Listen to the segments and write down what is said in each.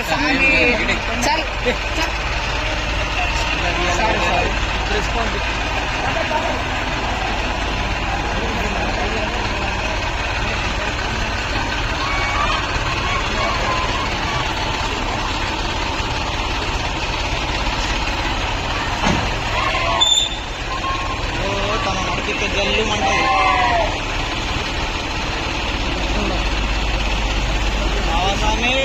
चल తన మడికి జల్లు మంటది ఆవాసామి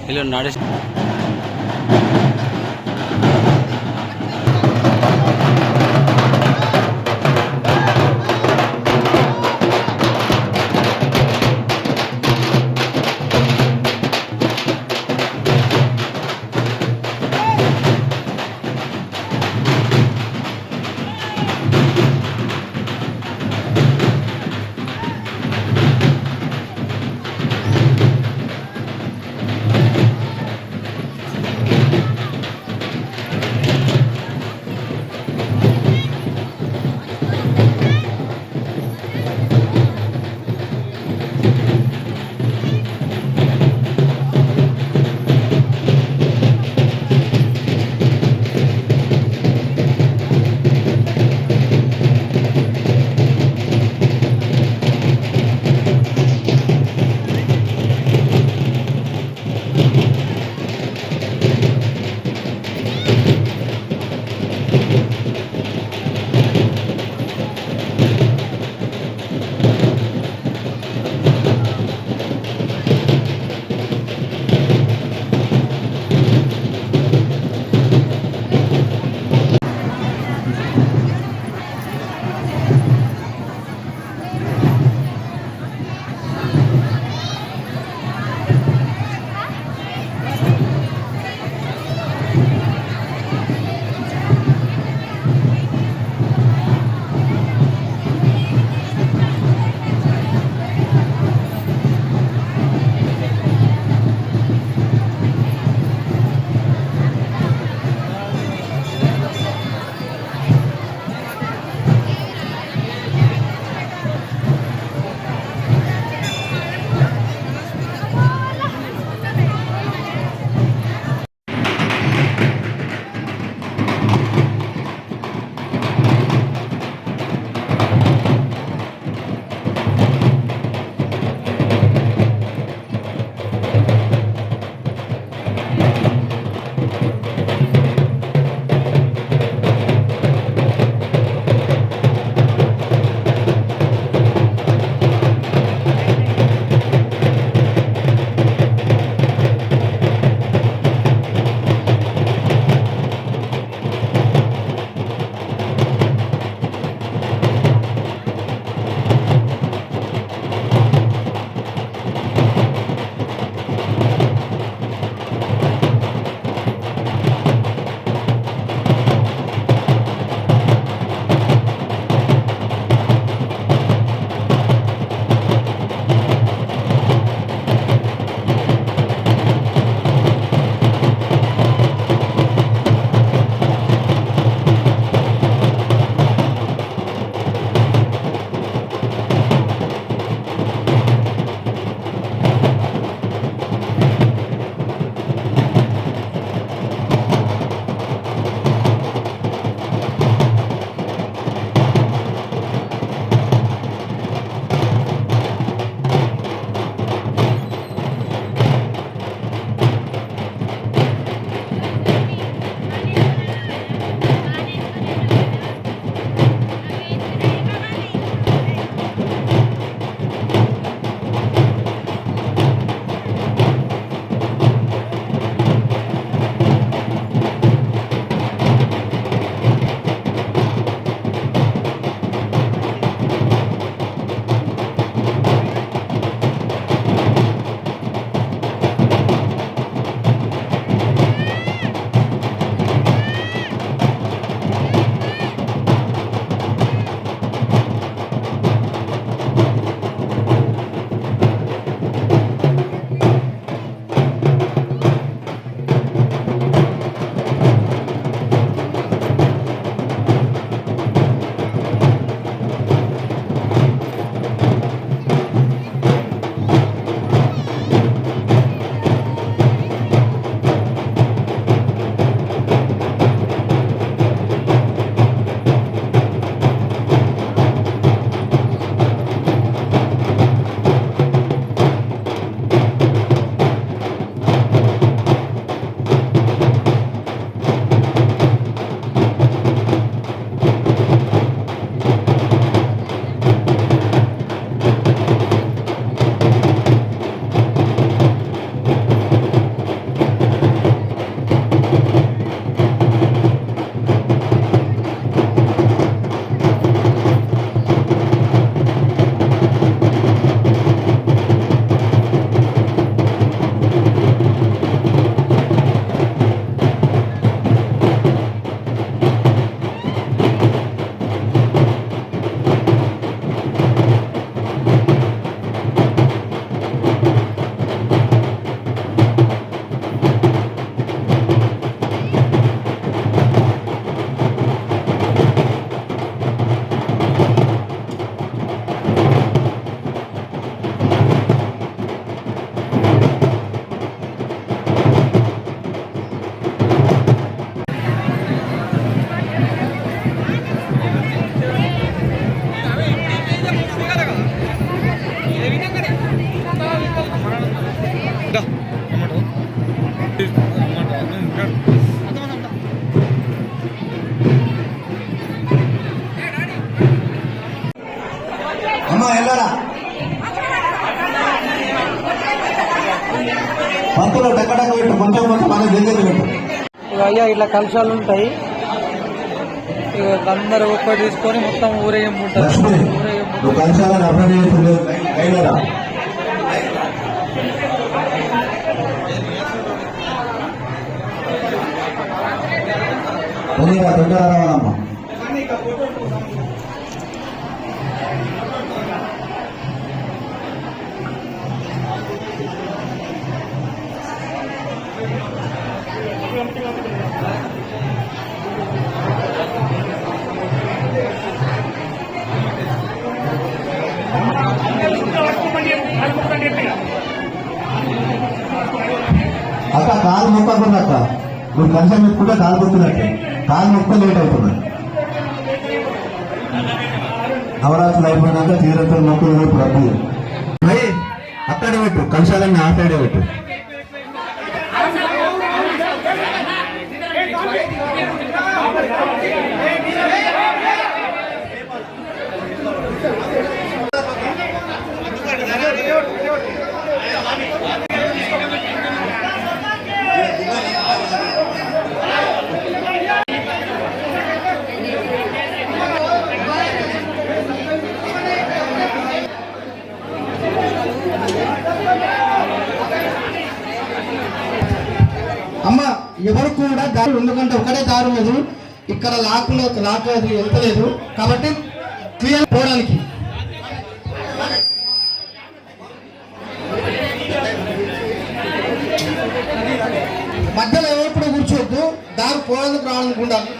ఇలా నడిచి అమ్మా వెళ్ళారా పంతులు టక్కడక్క పెట్టు కొంచెం కొంచెం మన దగ్గర పెట్టు. అయ్యా ఇట్లా కలశాలు ఉంటాయి. ఇక అందరూ ఒక్కటి తీసుకొని మొత్తం ఊరేగింపుంటారు. లక్ష్మి నువ్వు కలిసాలని అభివృద్ధి చేస్తుంది అయినరా తొందరగా రావాలమ్మా. అక్క కాలు మొక్కకుండా అక్క నువ్వు కంచెం పెట్టుకుంటే కాలు మొక్కున్నట్టే కాలు మొక్క లేట్ అవుతుంది. నవరాత్రులు అయిపోయినాక తీరతో మొక్కులు వైపు డబ్బులు అక్కడే పెట్టు కంచాలన్నీ ఆ సైడే పెట్టు. అమ్మ ఎవరు కూడా దారి ఎందుకంటే ఒకటే దారి లేదు, ఇక్కడ లాక్ అది వెళ్తలేదు కాబట్టి క్లియర్ పోవడానికి. మధ్యలో ఎవరు కూడా కూర్చోవద్దు, దారి పోవడానికి రావడానికి ఉండాలి.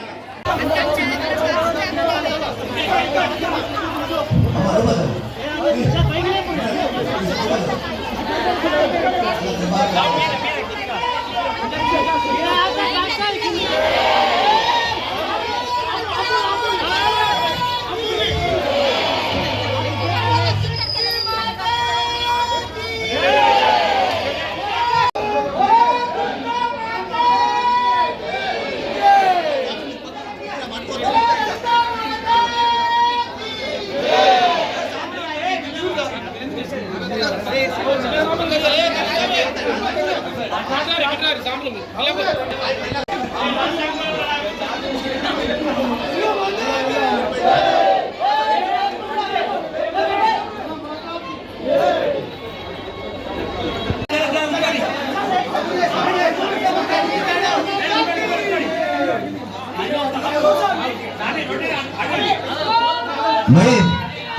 మరి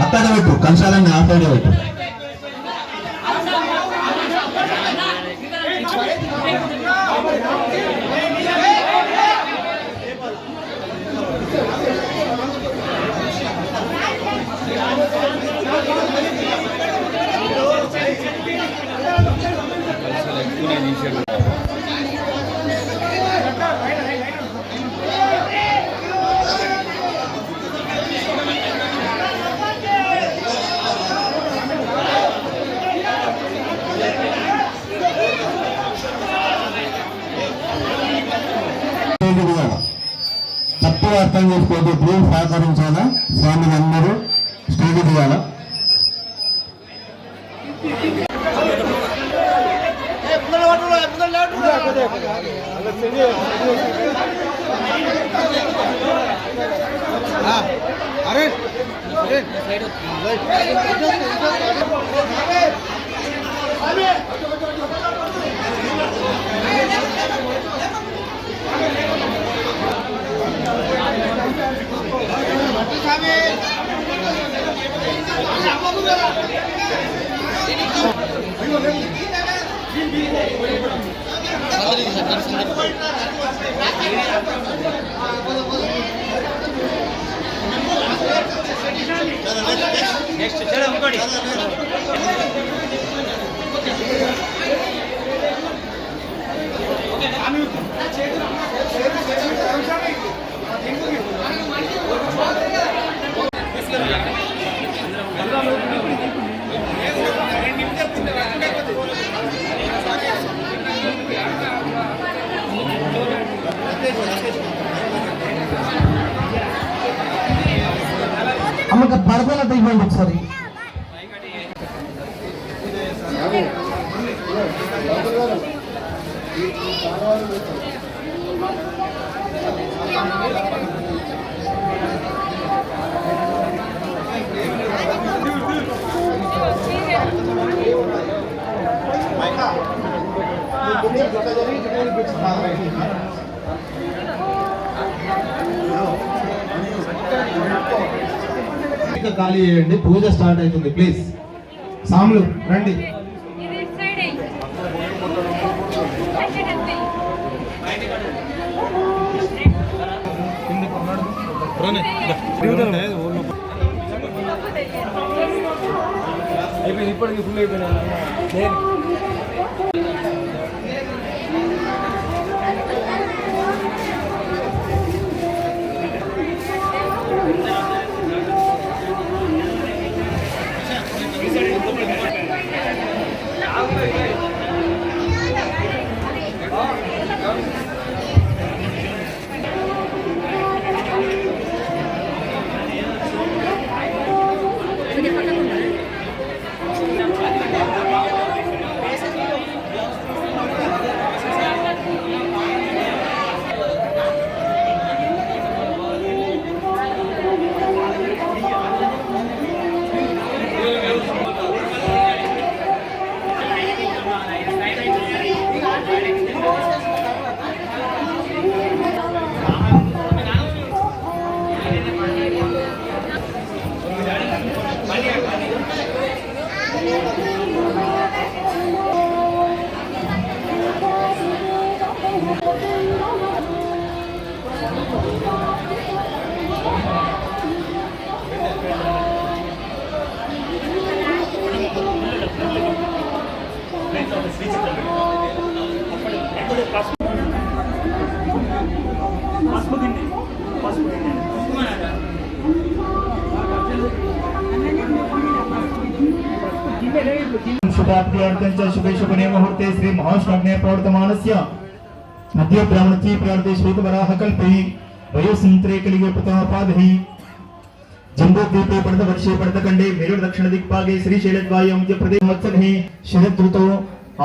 అక్కడ పెట్టు కంచాలన్నీ ఆ సైడే పెట్టు. తప్పుగా అర్థం చేసుకోవద్దు, ప్లీజ్ సహకరించాలా. స్వామిని అందరూ స్టేజ్ దిగాల. అరే నెక్స్ట్ చలో ఇంకోటి ఓకే పడుకున్నట్టు ఇవ్వండి ఒకసారి. ఖాళీ చేయండి, పూజ స్టార్ట్ అవుతుంది. ప్లీజ్ సాములు రండి. ఇప్పటికి ఫుల్ అయిపోయినా शुभाप्त्यार्थं शुभे शुभने मुहूर्ते श्री महाष्णग्ने प्रवर्तमानस्य मध्य ब्राह्मणची प्रार्थे श्वेतवराह कल्पे वयोसंत्रे कलिगे प्रतापादहि जम्बूद्वीपे पड़तवर्षे पड़तखंडे मेरु दक्षिण दिक्पागे श्रीशैलद्वाये मध्य प्रदेश मत्सरे शरद ऋतौ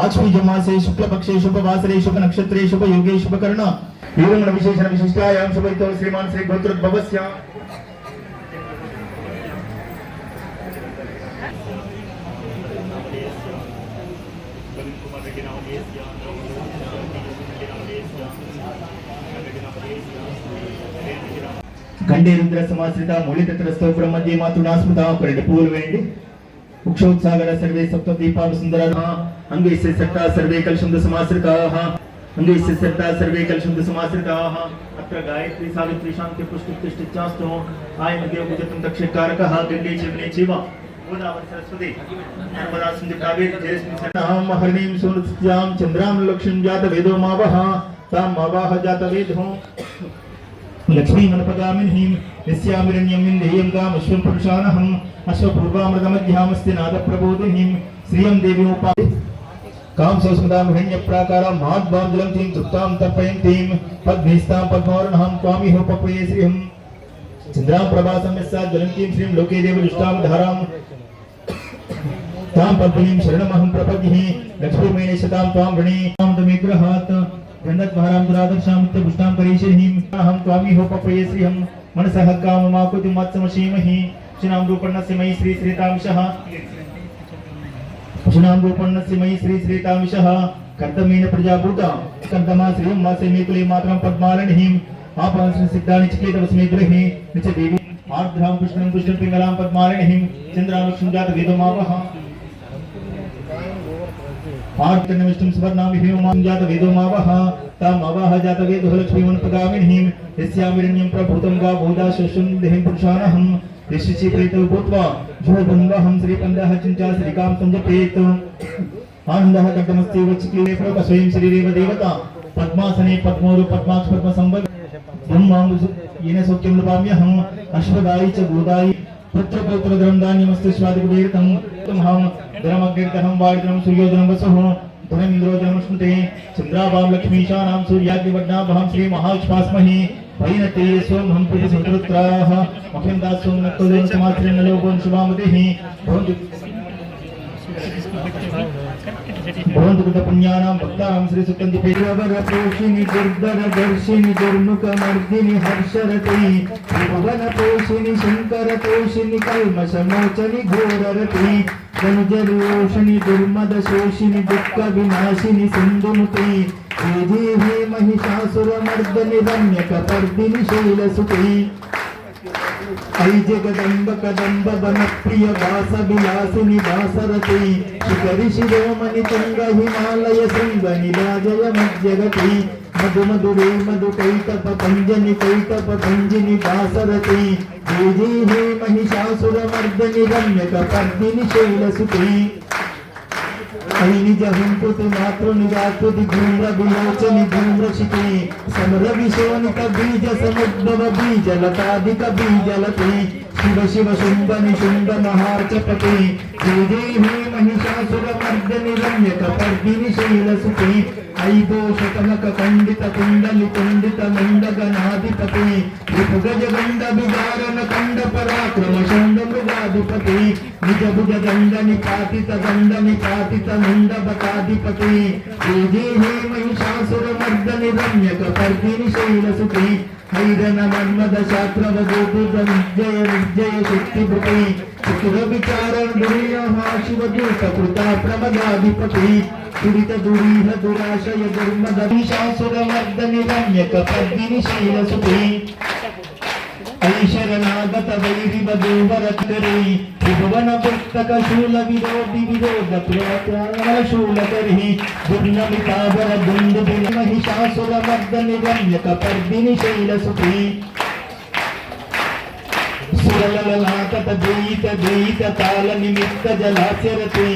आश्वी मासे शुक्ल पक्षे शुभ वासरे शुभ नक्षत्रे शुभ योगे शुभ कर्ण एवं विशेषण विशिष्टायां शुभैतो श्रीमान श्री गोत्रोद्भवस्य गंडे रुद्र समाश्रिता मूलितत्रस्थो ब्रह्मद्ये मातृणा स्मृता परिपूल वेंडी उक्षोत्सागर सर्वे सप्तदीपाव सुंदराः अंगैस्य सट्टा सर्वे कलशुंद समाश्रिताः अंगैस्य सट्टा सर्वे कलशुंद समाश्रिताः अत्र गायत्री सावित्री शांति पुष्टिष्टिचास्तो आयमदेव पूजतं दक्षकारकः गंगे चैवने चैव गोदावरी सरस्वती नर्मदा सिंधु कावेरी जलेस्मिन् सन्निधानं हरिणीं सुरत्यां चंद्रां लक्ष्मीं जात वेदो मावः तां मावाह जात वेदो लक्ष्मी मनपगामिनीं यस्यामिरण्यं विन्देयं गाम् अश्वं पुरुषानहम् अश्वपूर्वामृतमध्यामस्ति नादप्रबोधिनीं श्रियं देवीमुपा काम सस्मदां हिरण्यप्राकारां महाद्वाञ्जलं तीं तृप्तां तर्पयन्तीं पद्मेस्तां पद्मवर्णहां त्वामि होपपये श्रियं चन्द्रां प्रभासं यस्यात् ज्वलन्तीं श्रीं लोके देवदुष्टां धारां तां पद्मिनीं शरणमहं प्रपद्ये लक्ष्मीमेणे शतां त्वां वृणे तां तमेग्रहात् गन्धद्वारां दुरादर्शामित्य पुष्टां करीशिर्हिं अहं त्वामि होपपये श्रियं मनसः काममाकुतिं मत्समशीमहि शिनां रूपण्णस्य मयि श्री श्रीतांशः शिनां रूपण्णस्य मयि श्री श्रीतांशः कर्तमेन प्रजाभूता कर्तमा श्रियं वासे मे कुले मातरं पद्मालनिहिं आपांसं सिद्धानि चिकेतवस्मे गृहे निच देवी आर्द्रां पुष्पं पुष्पं पिङ्गलां पद्मालनिहिं चन्द्रां लक्ष्मीं जात वेदमावः आर्तनविष्णुं सुवर्णां विहिमां जात वेदो मावः तां मावः जात वेदो लक्ष्मीं मनपगामिनीं यस्यामिरण्यं प्रभूतं गावोदा शशुं देहिं पुरुषानहं ऋषिचि प्रेतो भूत्वा जोगुन्वहं श्रीपन्दः चिञ्चा श्रीकां संजपेत् आनन्दः कटमस्ति वचिके प्रकस्वयं श्रीदेव देवता पद्मासने पद्मोरु पद्माक्ष पद्मसंवद ब्रह्मां येन सौख्यं लभाम्यहम् अश्वदायि च गोदायि पुत्रपौत्रधनं धान्यमस्तु स्वादिकुबेरतं तमहं धनमग्निर्दहं वायुधनं सूर्योधनं वसुः धनमिन्द्रोधनं स्मृते चन्द्राभां लक्ष्मीशानां सूर्याग्निवर्णाभं श्री महाविश्वास्महि వైనతే సోమహం పురుష సుత్రాః ముఖ్యం దాసోం నక్కోదం సమాత్రేణ లోకం శుభామతిః భవంతుకుట పుణ్యానాం భక్తానాం శ్రీ సుకంది పేరవర పోషిని దుర్ధర దర్శిని దుర్ముఖ మర్దిని హర్షరతి భువన పోషిని శంకర తోషిని కల్మష మోచని ఘోరరతి ధనుజరోషిని దుర్మద శోషిని దుఃఖ వినాశిని సింధుముతి హే మహిషాసుర మర్దని రమ్యక పర్దిని శైలసుతి ఐ జగదంబ కదంబ వన ప్రియ వాస విలాసిని వాసరతి శిఖరి శిరోమణి తుంగ హిమాలయ శృంగ నిరాజయ మధ్యగతి మధు మధురే మధు కైటప పంజని కైటప పంజిని వాసరతి హే మహిషాసుర మర్దని రమ్యక పర్దిని శైలసుతి ఐ నిజ హుంకుతి మాతృని గాతుతి ధూమ్ర విలోచని ధూమ్రశితి సమర విశోనిక బీజ సముద్భవ బీజ లతాధిక బీజలతి శివ శివ శుంభని శుంభ మహాచపతి హే మహిషాసుర మర్దని రమ్యక పర్దిని శైలసుతి ఐదోషకనక ఖండిత కుండలి కుండిత మండగనాధిపతి రిపుగజ గండ విదారణ కండ పరాక్రమ షండ మృగాధిపతి నిజ భుజ దండ నిపాతిత దండ నిపాతిత మండబకాధిపతి హే మహిషాసుర మర్దని రమ్యక పర్దిని శైలసుతి హైరణ మన్మద శాస్త్రవదూత విజయ విజయ శక్తి భృతి చతుర విచారణ దుర్యహాశివదూత కృత ప్రమదాధిపతి దురిత దురీహ దురాశయ దుర్మద మహిషాసుర మర్దని రమ్యక పర్దిని శైలసుతి ఐశరణాగత వైరి వధూవరత్కరి త్రిభువన పుస్తక శూల విరోధి విరోధ ప్రియ శూలకరి దుర్నమితావర దుందు మహిషాసుర మర్దని రమ్యక పర్దిని శైలసుతి సురలలాకత జయిత జయిత తాళ నిమిత్త జలాచరతి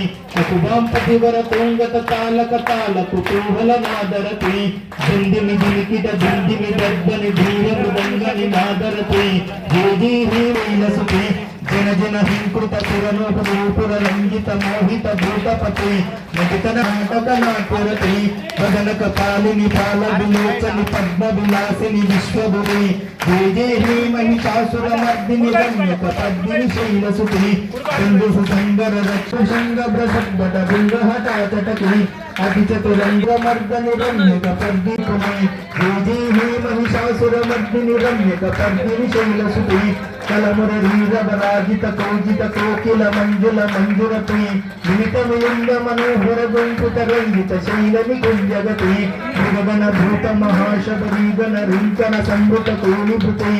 కుబాం పతివర తుంగత తాళక తాళ కుతూహల నాదరతి దుందిమి దిలికిట దుందిమి దర్భని ధీర మృదంగని నాదరతి హే వైలసుతి జన జన హింకృత సురనూపుర లంఘిత మోహిత భూతపతి నటిత నాటక నాట్యరతి వదనక పాలిని పాల విలోచని పద్మ విలాసిని విశ్వభువి హే మహిషాసుర మర్దిని రమ్యక పద్మిని శైలసుతి బంధు సుసంగర రక్షంగ భ్రసద్భట బింగహటాచటకి అతి చతురంగ మర్దని రమ్యక పద్మిని హే మహిషాసుర మర్దిని రమ్యక పద్మిని శైలసుతి కలమురీరవరాజిత కోజిత కోకిల మంజుల మంజురతి నిమితముయుంగ మనోహర గుంకుత రంజిత శైలని గుంజగతి మృగగణ భూత మహాశబరీగణ రింకణ సంభృత కోలిభృతి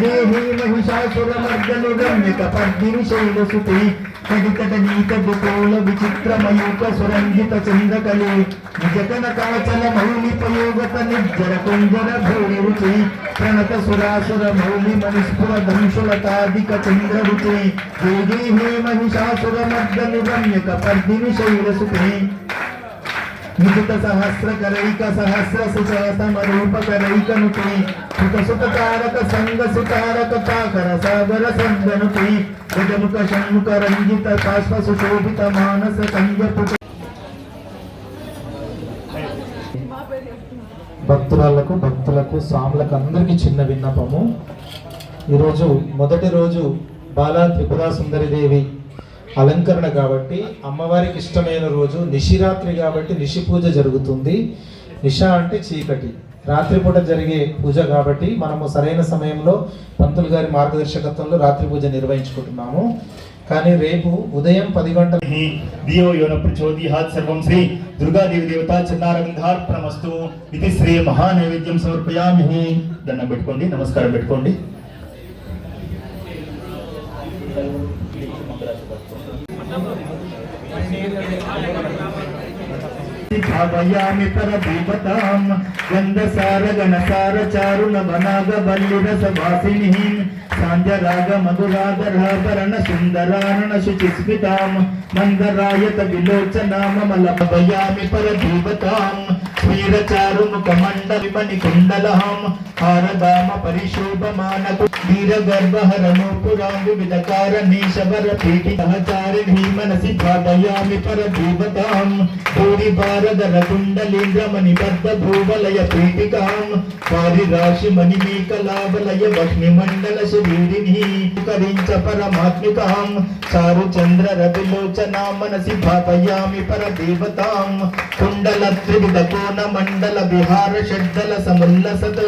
హే మహిషాసుర మర్దని రమ్యక పర్దిని శైలసుతి కడికట నీక దుకోల విచిత్ర మయూక సురంజిత చంద్రకలి నిజకన కాచల మౌలి పయోగత నిర్జర కుంజర భూరి రుచి ప్రణత సురాసుర మౌలి మనిస్ఫుర దంశులతాధిక చంద్ర రుచి హే మహిషాసుర మర్దని రమ్యక పర్దిని శైలసుతి నిజుత సహస్ర కరైక సహస్ర సుసమరూప కరైక నుతి సుత సుత తారక సంగ సుతారక తాకర సాగర సంగనుతి గజముఖ షణ్ముఖ రంజిత కాశ్వ సుశోభిత మానస సంజపుట భక్తురాళ్లకు భక్తులకు స్వాములకు అందరికీ చిన్న విన్నపము. ఈరోజు మొదటి రోజు బాలా త్రిపురా సుందరిదేవి అలంకరణ కాబట్టి అమ్మవారికి ఇష్టమైన రోజు నిశిరాత్రి కాబట్టి నిశి పూజ జరుగుతుంది. నిశ అంటే చీకటి, రాత్రిపూట జరిగే పూజ కాబట్టి మనము సరైన సమయంలో పంతులు గారి మార్గదర్శకత్వంలో రాత్రి పూజ నిర్వహించుకుంటున్నాము. కానీ రేపు ఉదయం 10 గంటల దియో యోన ప్రచోదయాత్ సర్వం శ్రీ దుర్గాదేవి దేవతా చందారవిందార్పణమస్తు ఇది శ్రీ మహానైవేద్యం సమర్పయామి. దండం పెట్టుకోండి, నమస్కారం పెట్టుకోండి. భావయామి పరదీపతాం గంధసార గణసార చారుణ వనాగ వల్లి రసవాసినీం సాంజరాగ మధురాధరాభరణ సుందరారణ శుచిస్మితాం మందరాయత విలోచనామల భావయామి పరదీపతాం वीरचारु मुखमण्डल मणिकुण्डलहं हारदाम परिशोभमान वीरगर्भहरणो पुराङ्गविदकारणीशवरपीठितचारिणी मनसि भावयामि परदेवतां भूरिभारदरकुण्डलीन्द्रमणिबद्धभूवलय पीठिकां वारिराशिमणिमेकलावलय वह्निमण्डलशरीरिणी करीञ्च परमात्मिकां चारुचन्द्ररविलोचना मनसि भावयामि परदेवतां कुण्डलत्रिविधकोणमण्डलविहार षड्दल समुल्लसत्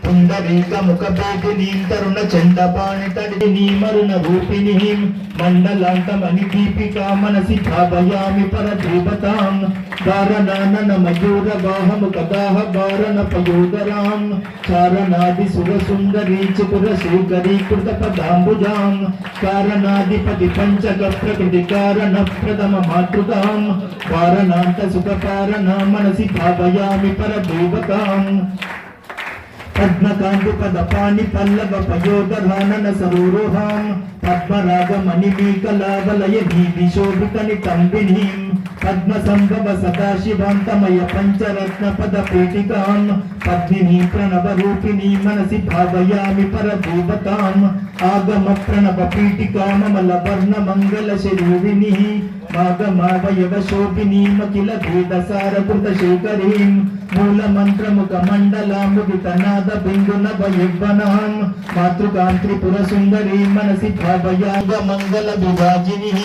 पुण्डरीकमुखभेदिनीं तरुणचण्डपाणितडिनीं मरुणरूपिणीं मण्डलान्तमणिदीपिका मनसि भावयामि परदेवतां वारणाननमयूरगाहमुखदाह वारणपयोदरां चारणादिसुरसुन्दरी चिकुरश्रीकरीकृतपदाम्बुजां कारणादिपतिपञ्चकप्रकृतिकारणप्रथममातृकां वारणान्तसुखकारणा मनसि भावयामि परदेवतां पद्मकांति पदपाणि पल्लव पयोदरानन सरोरोहां पद्मरागमणिमेकलावलय नीतिशोभितनितम्बिनीं पद्मसंभव सदाशिवान्तमय पञ्चरत्नपदपेटिकां पद्मिनी प्रणवरूपिणी मनसि भावयामि परदेवताम् आगमप्रणवपीठिकां ममलवर्णमङ्गलशरीरिणीः मागमावयवशोभिनीमखिल भेदसारकृतशेखरीं मूलमन्त्रमुखमण्डलां मुदितनादबिन्दुनभयग्वनां मातृकां त्रिपुरसुन्दरीं मनसि भावयागमङ्गलविभाजिनीः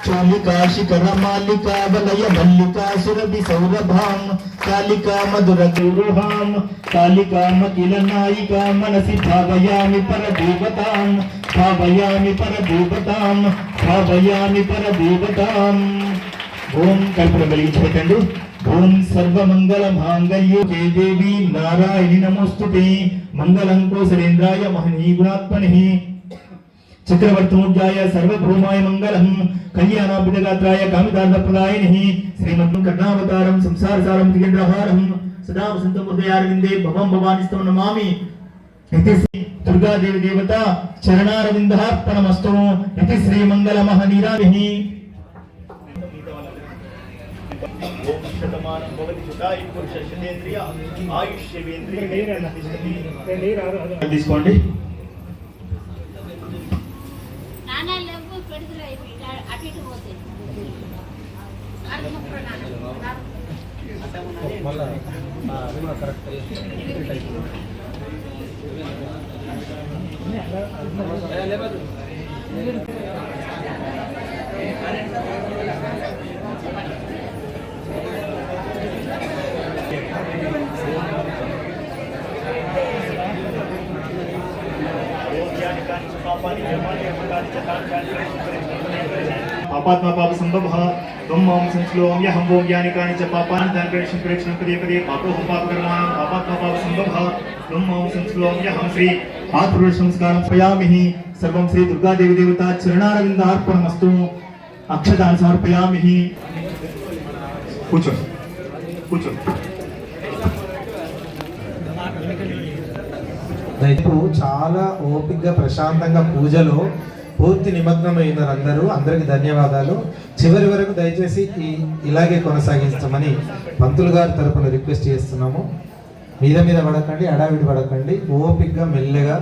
चोलिकाशिखरमालिकावलय मल्लिकासुरभिसौरभां कालिका मधुरगौरभां कालिकामखिलनायिका मनसि भावयामि परदेवतां भावयामि परदेवतां भावयामि परदेवतां ఓం కల్పన వెలిగించబెట్టండి ఓం సర్వమంగళమాంగళ్యే దేవి నారాయణి నమోస్తుతే మంగళం కోసలేంద్రాయ మహనీయ గుణాత్మనిః చక్రవర్తిమూర్జాయ సర్వభౌమాయ మంగళం కళ్యాణాభిదగాత్రాయ కామితార్థప్రదాయినిః శ్రీమద్ కర్ణావతారం సంసారసారం దిగేంద్రహారం సదా వసంతం హృదయారవిందే భవం భవానిస్తం నమామి इति श्री दुर्गादेवी देवता चरणारविंदार्पणमस्तु इति श्री मंगल महनीराभिः ओम शतमानं भवति सुताय पुरुष शतेन्द्रिय आयुष्येन्द्रिय తీసుకోండి నానా లెవ్వు పెడుతులై అటు ఇటు పోతే అర్థమొక్క నానా మళ్ళా అది కూడా కరెక్ట్ पापात्मा पाप संभवः त्वं मां संश्लोम यहं वो ज्ञानिकानि च पापानि दानप्रेक्षं प्रेक्षं पदे पदे पापोऽहं पापकर्माणां पापात्मा पाप संभवः त्वं मां संश्लोम यहं श्री आत्मपुरुष संस्कारं समर्पयामि सर्वं श्री दुर्गा देवी देवता चरणारविन्दार्पणमस्तु अक्षतान् समर्पयामि కూర్చోండి కూర్చోండి రైతు చాలా ఓపికగా ప్రశాంతంగా పూజలో పూర్తి నిమగ్నమైన అందరికీ ధన్యవాదాలు. చివరి వరకు దయచేసి ఇలాగే కొనసాగించమని పంతులు గారి తరపున రిక్వెస్ట్ చేస్తున్నాము. మీద పడకండి, అడావిడి పడకండి, ఓపికగా మెల్లగా.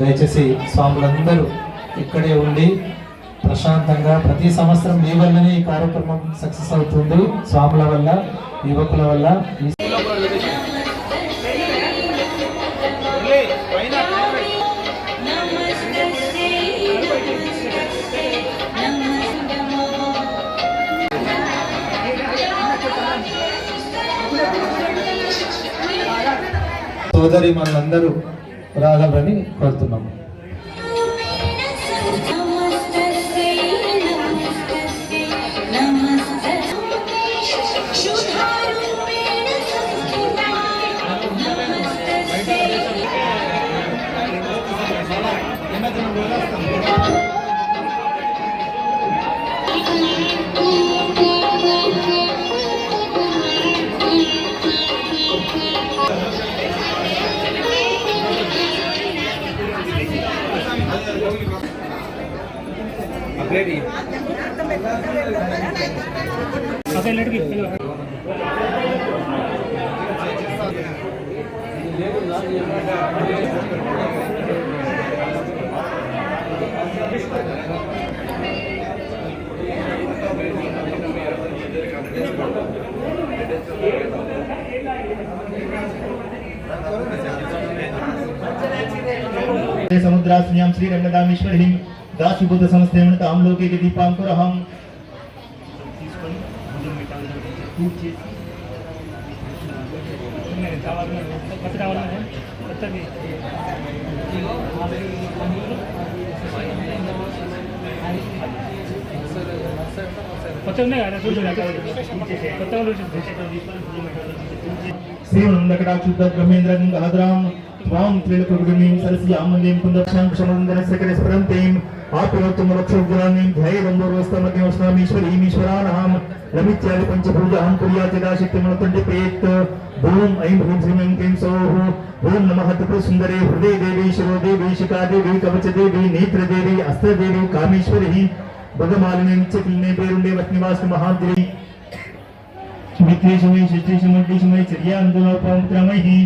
దయచేసి స్వాములందరూ ఇక్కడే ఉండి ప్రశాంతంగా, ప్రతి సంవత్సరం మీ వల్లనే ఈ కార్యక్రమం సక్సెస్ అవుతుంది. స్వాముల వల్ల, యువకుల వల్ల. సోదరి మనందరూ రాగలని కోరుతున్నాము. समुद्रास्म्यां श्रीरंगदामेश्वरीं दासीभूत संस्थेन तां लोके दीपांकुरहं श्रीमंदकटाक्षुब्रह्मेन्द्र गंगाधरां स्वां त्रिलोकगुरुमीं सरस्यामलीं कुन्दक्षांक्षमन्दनसकरस्परन्तीं आत्मोत्तमरक्षोग्रामीं ध्यायेदम्बोर्वस्तमग्निवस्नामीश्वरीमीश्वराणां लमित्यादि पञ्चभूजां कुर्याच्यदाशक्तिमनुतण्डिपेत् ॐ ऐं ह्रीं श्रीं ऐं क्लीं सौः ॐ नमः त्रिपुरसुन्दरे हृदय देवी शिरोदेवी शिखादेवी कवचदेवी नेत्रदेवी अस्त्रदेवी कामेश्वरी भगमालिनी नित्यकिल्ने पेरुण्डे वट्निवास महादेवी मित्रेशमयी शिष्टेशमण्डीशमयी चर्यान्दोलोपमुद्रमयी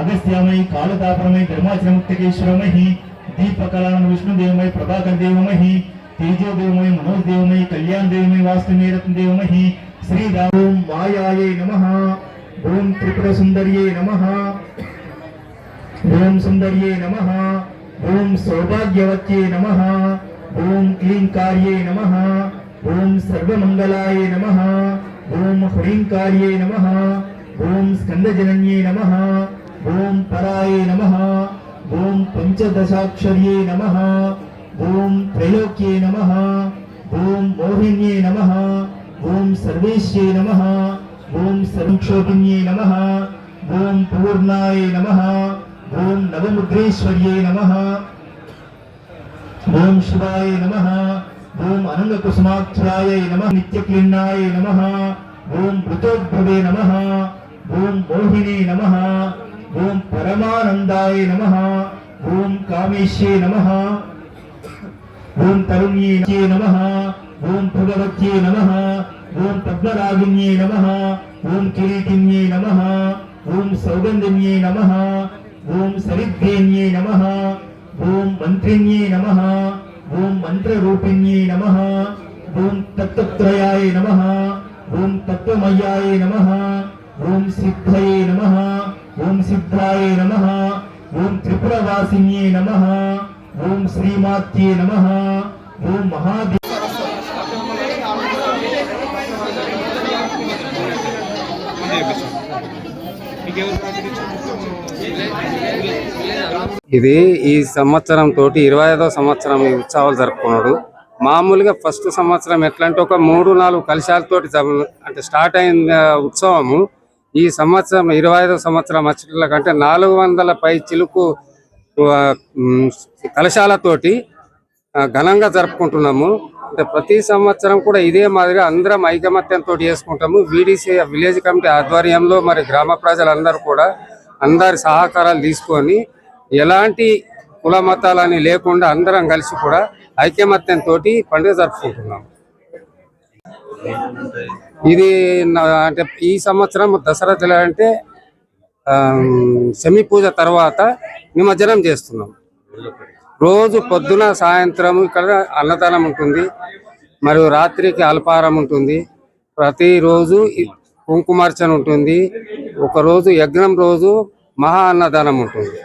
अगस्त्यामयी कालतापरमयी धर्माचरमुक्तकेश्वरमयी दीपकलानंद विष्णुदेवमयी प्रभाकर देवमयी तेजो देवमयी मनोज देवमयी कल्याण देवमयी वास्तुमयी रत्न देवमयी श्री राम मायाये नमः ओम त्रिपुर सुंदर्ये नमः ओम सुंदर्ये नमः ओम सौभाग्यवत्ये नमः ओम क्लींकार्ये नमः ओम सर्वमंगलाय नमः ओम ह्रींकार्ये नमः ओम स्कंदजनन्ये नमः ओम पराय नमः ओम पंचदशाक्षर्ये नमः ओम त्रैलोक्ये नमः ओम मोहिन्ये नमः ओम सर्वेश्ये नमः ओम सर्वक्षोभिन्ये नमः ओम पूर्णाय नमः ओम नवमुद्रेश्वर्ये नमः ओम शिवाय नमः ओम अनंगकुसुमाख्याय नमः नित्यक्लिन्नाय नमः ओम मृतोद्भवे नमः ओम मोहिने नमः ओम परमानंदाय नमः ओम कामेश्ये नमः ओम तरुण्ये नमः ओम भगवत्ये नमः ओम पद्मरागिन्ये नमः ओम किरीटिन्ये नमः ओम सौगन्धिन्ये नमः ओम सरिद्ध्यन्ये नमः ओम मंत्रिन्ये नमः ओम मंत्ररूपिण्ये नमः ओम तत्त्वत्रयाय नमः ओम तत्त्वमय्याय नमः ओम सिद्धये नमः ओम सिद्धाय नमः ओम त्रिपुरवासिन्ये नमः ओम श्रीमात्ये नमः ओम महादेव ఇది ఈ సంవత్సరం తోటి 25వ సంవత్సరం ఈ ఉత్సవాలు జరుపుకున్నాడు. మామూలుగా ఫస్ట్ సంవత్సరం ఎట్లా అంటే ఒక 3-4 కలశాలతోటి అంటే స్టార్ట్ అయిన ఉత్సవము ఈ సంవత్సరం 25వ సంవత్సరం వచ్చేట్ల కంటే 400 పై చిలుకు కలశాలతోటి ఘనంగా జరుపుకుంటున్నాము. అంటే ప్రతి సంవత్సరం కూడా ఇదే మాదిరిగా అందరం ఐకమత్యంతో చేసుకుంటాము. వీడీసీ విలేజ్ కమిటీ ఆధ్వర్యంలో మరి గ్రామ ప్రజలందరూ కూడా అందరి సహకారాలు తీసుకొని ఎలాంటి కుల మతాలని లేకుండా అందరం కలిసి కూడా ఐకమత్యంతో పండుగ జరుపుకుంటున్నాం. ఇది అంటే ఈ సంవత్సరం దసరా అంటే శమి పూజ తర్వాత నిమజ్జనం చేస్తున్నాం. రోజు పొద్దున సాయంత్రం ఇక్కడ అన్నదానం ఉంటుంది, మరియు రాత్రికి అల్పాహారం ఉంటుంది. ప్రతిరోజు కుంకుమార్చన ఉంటుంది. ఒకరోజు యజ్ఞం రోజు మహా అన్నదానం ఉంటుంది.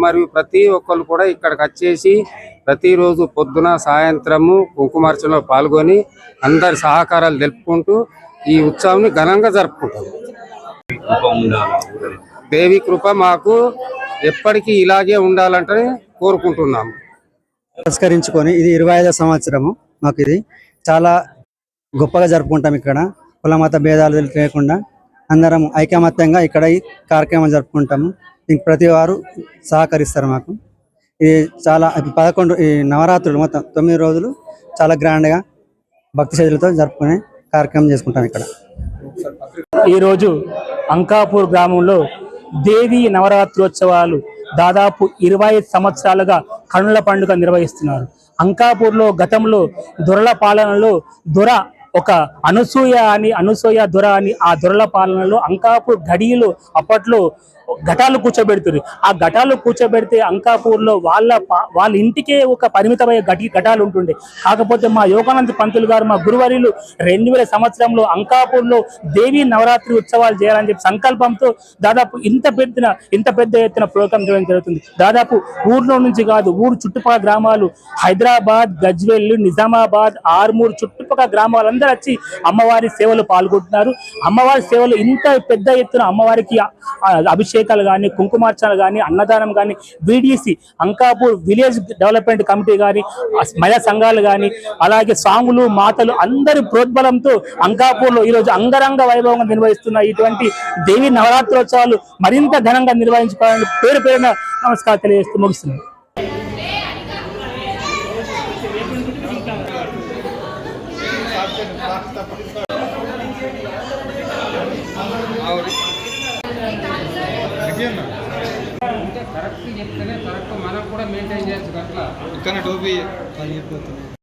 మరియు ప్రతి ఒక్కరు కూడా ఇక్కడికి వచ్చేసి ప్రతిరోజు పొద్దున సాయంత్రము కుంకుమార్చనలో పాల్గొని అందరి సహకారాలు తెలుపుకుంటూ ఈ ఉత్సవాన్ని ఘనంగా జరుపుకుంటాము. దేవి కృప మాకు ఎప్పటికీ ఇలాగే ఉండాలంటే కోరుకుంటున్నాము. పురస్కరించుకొని ఇది 25వ సంవత్సరము. మాకు ఇది చాలా గొప్పగా జరుపుకుంటాం. ఇక్కడ కుల మత భేదాలు లేకుండా అందరం ఐకమత్యంగా ఇక్కడ ఈ కార్యక్రమం జరుపుకుంటాము. దీనికి ప్రతి వారు సహకరిస్తారు మాకు. ఇది చాలా 11 ఈ నవరాత్రులు మొత్తం 9 రోజులు చాలా గ్రాండ్గా భక్తి శ్రద్ధలతో జరుపుకునే కార్యక్రమం చేసుకుంటాం. ఇక్కడ ఈరోజు అంకాపూర్ గ్రామంలో దేవి నవరాత్రోత్సవాలు దాదాపు 25 సంవత్సరాలుగా కనుల పండుగ నిర్వహిస్తున్నారు. అంకాపూర్లో గతంలో దొరల పాలనలో ఒక అనసూయ దొర అని ఆ దొరల పాలనలో అంకాపూర్ గడియలు అప్పట్లో ఘటాలు కూర్చోబెడుతుంది. ఆ ఘటాలు కూర్చోబెడితే అంకాపూర్లో వాళ్ళ ఇంటికే ఒక పరిమితమైన ఘటాలు ఉంటుండే. కాకపోతే మా యోగానంద పంతులు గారు, మా గురువర్యులు 2000 సంవత్సరంలో అంకాపూర్లో దేవీ నవరాత్రి ఉత్సవాలు చేయాలని చెప్పి సంకల్పంతో దాదాపు ఇంత పెద్ద ఎత్తున ప్రోగ్రాం చేయడం జరుగుతుంది. దాదాపు ఊర్లో నుంచి కాదు, ఊరు చుట్టుపక్కల గ్రామాలు, హైదరాబాద్, గజ్వేల్, నిజామాబాద్, ఆర్మూర్ చుట్టుపక్కల గ్రామాలందరూ వచ్చి అమ్మవారి సేవలు పాల్గొంటున్నారు. అమ్మవారి సేవలు ఇంత పెద్ద ఎత్తున అమ్మవారికి అభిషేకాలు కానీ, కుంకుమార్చనలు కానీ, అన్నదానం కానీ, VDC Ankapur village development committee కానీ, మహిళా సంఘాలు కానీ, అలాగే స్వాములు, మాతలు అందరి ప్రోద్బలంతో అంకాపూర్లో ఈరోజు అంగరంగ వైభవంగా నిర్వహిస్తున్న ఇటువంటి దేవి నవరాత్రోత్సవాలు మరింత ఘనంగా నిర్వహించుకోవాలని పేరున నమస్కారం తెలియజేస్తూ ముగిస్తున్నాను. కరెక్ట్ చెప్తేనే కరెక్ట్ మనం కూడా మెయింటైన్ చేయొచ్చు. అట్లా